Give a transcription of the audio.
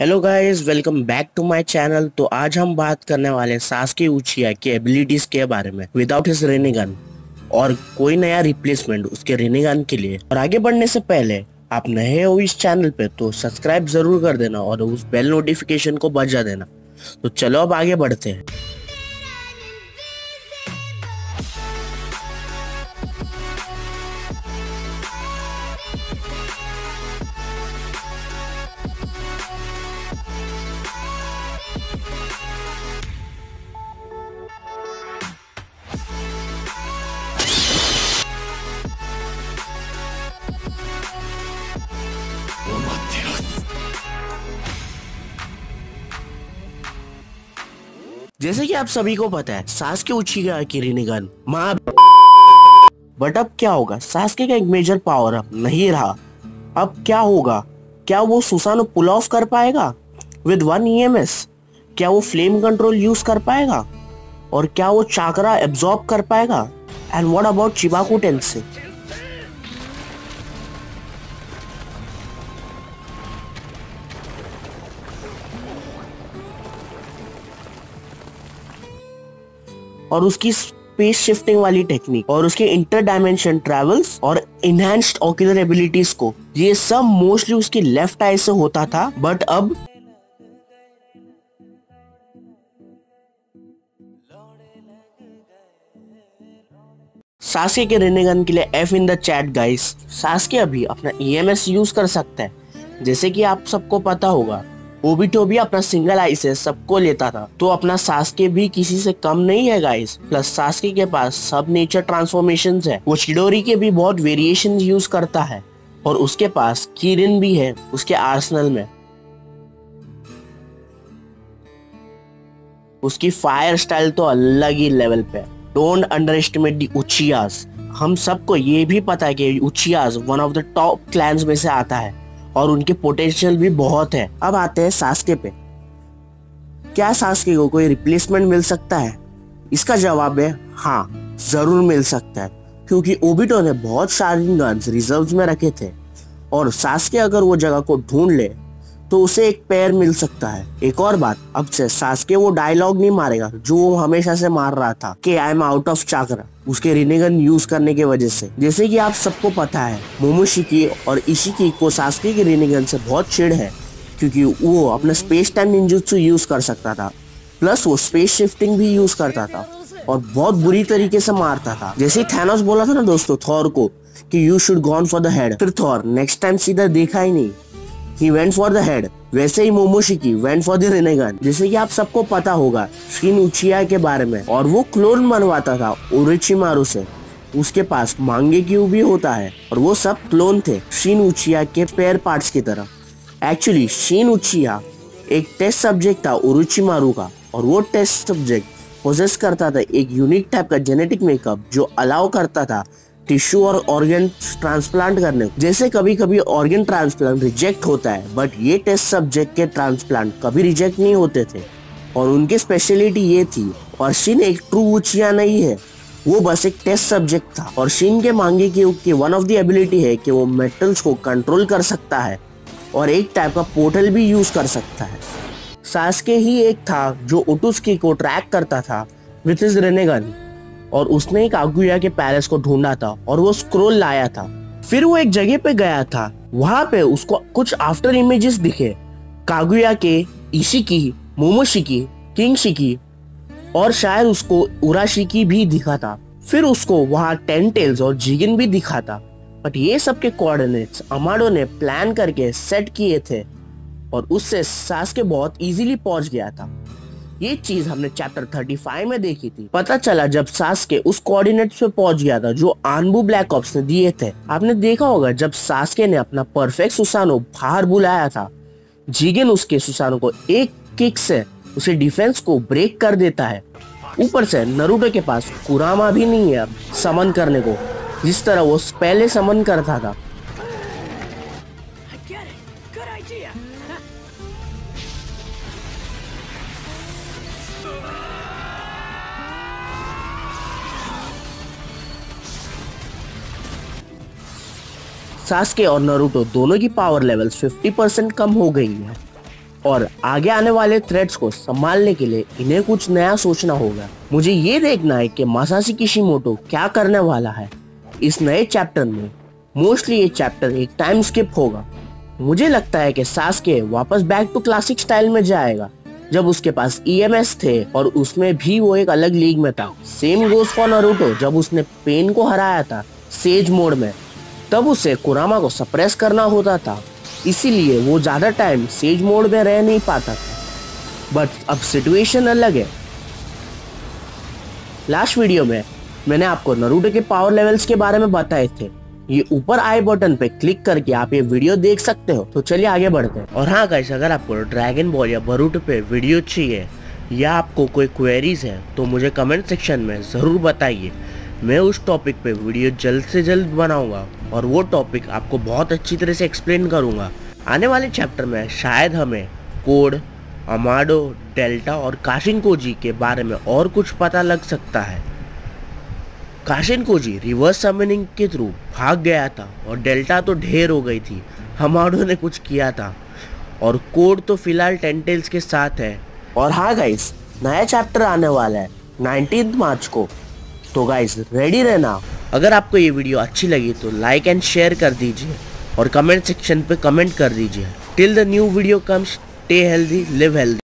Hello guys, welcome back to my channel. तो आज हम बात करने वाले हैं सास्के उचिहा के एबिलिटीज के बारे में विदाउट हिज रेनिगन और कोई नया रिप्लेसमेंट उसके रेनिगन के लिए। और आगे बढ़ने से पहले आप नए हो इस चैनल पे तो सब्सक्राइब जरूर कर देना और उस बेल नोटिफिकेशन को बजा देना। तो चलो अब आगे बढ़ते हैं। जैसे कि आप सभी को पता है, सास्के उचिहा की रेनिगन मां। बट अब क्या होगा? सास्के का एक मेजर पावर अप नहीं रहा। अब क्या होगा? क्या वो सुसानो पुल ऑफ कर पाएगा विद 1 EMS? क्या वो फ्लेम कंट्रोल यूज कर पाएगा? और क्या वो चाकरा एब्जॉर्ब कर पाएगा? And what about चिबाकू टेंसेई? और उसकी स्पेस शिफ्टिंग वाली टेक्निक और उसके इंटर डायमेंशन ट्रेवल्स और इनहैंस्ड ऑक्यूलर एबिलिटीज को, ये सब मोस्टली उसकी लेफ्ट आई से होता था। बट अब सास्के के रेनिगन के लिए F in the chat guys. Sasuke अभी अपना EMS यूज कर सकता है। जैसे कि आप सबको पता होगा, ओबिटो भी अपना सिंगल आई से सबको लेता था, तो अपना सास्के भी किसी से कम नहीं है गाइस। प्लस सास्के के पास सब नेचर ट्रांसफॉर्मेशंस है। वो चिडोरी के भी बहुत वेरिएशन यूज करता है और उसके पास किरिन भी है उसके आर्सेनल में। उसकी फायर स्टाइल तो अलग ही लेवल पे। Don't underestimate the Uchihas. हम सबको ये भी पता है कि Uchihas one of the top clans में से आता है और उनके पोटेंशियल भी बहुत है। अब आते हैं सास्के पे। क्या सास्के को कोई रिप्लेसमेंट मिल सकता है? इसका जवाब है हाँ, जरूर मिल सकता है, क्योंकि ओबिटो ने बहुत शार्जिंग गन्स रिजर्व्स में रखे थे और सास्के अगर वो जगह को ढूंढ ले तो उसे एक पैर मिल सकता है। एक और बात, अब से सास्के वो डायलॉग नहीं मारेगा जो वो हमेशा से मार रहा था कि आई एम आउट ऑफ चाकरा, उसके रेनिगन यूज करने की वजह से। जैसे कि आप सबको पता है, मोमोशिकी और इशिकी को सास्के के रेनिगन से बहुत चिढ़ है, क्योंकि वो अपना स्पेस टाइम निंजुत्सु यूज कर सकता था, प्लस वो स्पेस शिफ्टिंग भी यूज करता था और बहुत बुरी तरीके से मारता था। जैसे थैनोस बोला था ना दोस्तों थॉर को कि you should gone for the head, फिर थॉर नेक्स्ट टाइम सीधा देखा ही नहीं, he went for the head। वैसे ही मोमोशिकी went for the रेनिगन। जैसे कि आप सबको पता होगा शिन उचिहा के बारे में, और वो क्लोन बनवाता था ओरोचिमारू से। उसके पास मांगेक्यू भी होता है और वो सब क्लोन थे शिन उचिहा के पेयर पार्ट्स की तरह। एक्चुअली शिन उचिहा एक टेस्ट सब्जेक्ट था ओरोचिमारू का, और वो टेस्ट सब्जेक्ट पोजेस करता था एक यूनिक टाइप का जेनेटिक मेकअप जो अलाउ करता था टिश्यू और ऑर्गन ट्रांसप्लांट करने। जैसे कभी कभी ऑर्गन ट्रांसप्लांट रिजेक्ट होता है, बट ये टेस्ट सब्जेक्ट के ट्रांसप्लांट कभी रिजेक्ट नहीं होते थे और उनकी स्पेशलिटी ये थी। और शिन एक ट्रू उचिहा नहीं है, वो बस एक टेस्ट सब्जेक्ट था। और शिन के मांगेक्यू की वन ऑफ द एबिलिटी है कि वो मेटल्स को कंट्रोल कर सकता है और एक टाइप का पोर्टल भी यूज कर सकता है। सास्के ही एक था जो ओटुत्सुकी को ट्रैक करता था विथ हिज रेनिगन, और उसने कागुया के पैलेस को ढूंढा था और वो स्क्रोल लाया था। फिर वो एक जगह पे गया था, वहां पे उसको कुछ आफ्टर इमेजेस दिखे कागुया के, इशिकी, मोमोशिकी, किंगशिकी और शायद उसको उराशिकी भी दिखा था। फिर उसको वहां 10 टेल्स और जिगिन भी दिखा था। बट ये सब के कोऑर्डिनेट्स अमाडो ने प्लान करके सेट किए थे और उससे सास्के बहुत इजीली पहुंच गया था। ये चीज हमने चैप्टर 35 में देखी थी। पता चला जब सास्के उस कोऑर्डिनेट्स पे पहुंच गया था जो आनबू ब्लैक ऑप्स ने दिए थे। आपने देखा होगा जब सास्के ने अपना परफेक्ट सुसानो बाहर बुलाया था, जिगेन उसके सुसानो को एक किक से उसे डिफेंस को ब्रेक कर देता है। ऊपर से नारुतो के पास कुरामा भी नहीं है अब समन करने को, जिस तरह वो पहले समन करता था। सास्के और नारुतो दोनों की पावर लेवल्स 50% कम हो गई है। और आगे आने वाले थ्रेट्स को संभालने के लिए इन्हें कुछ नया सोचना होगा। मुझे ये देखना है कि मासाशी किशिमोटो क्या करने वाला है इस नए चैप्टर में। मोस्टली ये चैप्टर एक टाइम स्किप होगा। मुझे लगता है कि सास्के वापस बैक टू क्लासिक स्टाइल में जाएगा जब उसके पास EMS थे और उसमें भी वो एक अलग लीग में था। सेम गोज फॉर नारुतो, जब उसने पेन को हराया था सेज मोड में, तब उसे कुरामा को सप्रेस करना होता था, इसीलिए वो ज्यादा टाइम सेज मोड में रह नहीं पाता था। बट अब सिचुएशन अलग है। लास्ट वीडियो में मैंने आपको नारुतो के पावर लेवल्स के बारे में बताए थे। ये ऊपर आई बटन पे क्लिक करके आप ये वीडियो देख सकते हो। तो चलिए आगे बढ़ते हैं। और हाँ गाइस, अगर आपको ड्रैगन बॉल या बोरुतो पे वीडियो चाहिए या आपको कोई क्वेरीज है तो मुझे कमेंट सेक्शन में ज़रूर बताइए। मैं उस टॉपिक पे वीडियो जल्द से जल्द बनाऊंगा और वो टॉपिक आपको बहुत अच्छी तरह से एक्सप्लेन करूंगा। आने वाले चैप्टर में शायद हमें कोड, अमाडो, डेल्टा और काशिनकोजी के बारे में और कुछ पता लग सकता है। काशिनकोजी रिवर्स समनिंग के थ्रू भाग गया था और डेल्टा तो ढेर हो गई थी। हमाडो ने कुछ किया था और कोड तो फिलहाल टेंटेल्स के साथ है। और हाँ गाइस, नया चैप्टर आने वाला है 19 मार्च को, तो गाइस रेडी रहना। अगर आपको ये वीडियो अच्छी लगी तो लाइक एंड शेयर कर दीजिए और कमेंट सेक्शन पे कमेंट कर दीजिए। Till the new video comes, stay healthy, live healthy.